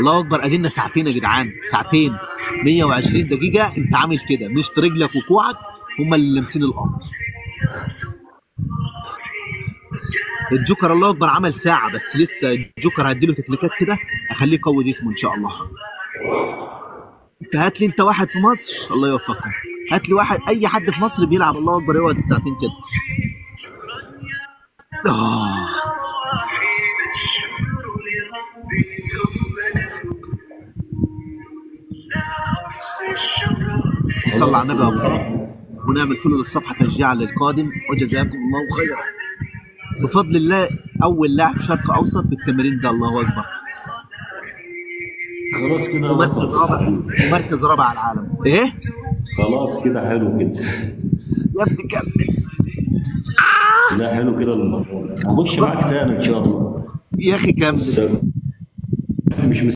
الله اكبر، ادينا ساعتين يا جدعان، ساعتين 120 دقيقة. انت عامل كده مشط رجلك وكوعك هما اللي لامسين الارض. الجوكر الله اكبر عمل ساعة بس لسه. الجوكر هديله تكنيكات كده اخليه يقوي جسمه ان شاء الله. فهات لي انت واحد في مصر الله يوفقكم. هات لي واحد، اي حد في مصر بيلعب الله اكبر يقعد ساعتين كده. آه. صلى على خلاص النبي يا كده. ابو، ونعمل فل للصفحه تشجيعا للقادم، وجزاكم الله خيرا. بفضل الله اول لاعب شرق اوسط في التمرين ده، الله اكبر. خلاص كده يا ومركز بطل. رابع، ومركز رابع على العالم. ايه خلاص كده حلو كده. يا ابني كمل. لا حلو كده المرة. هخش معاك تاني ان شاء الله. يا اخي كمل. بس مش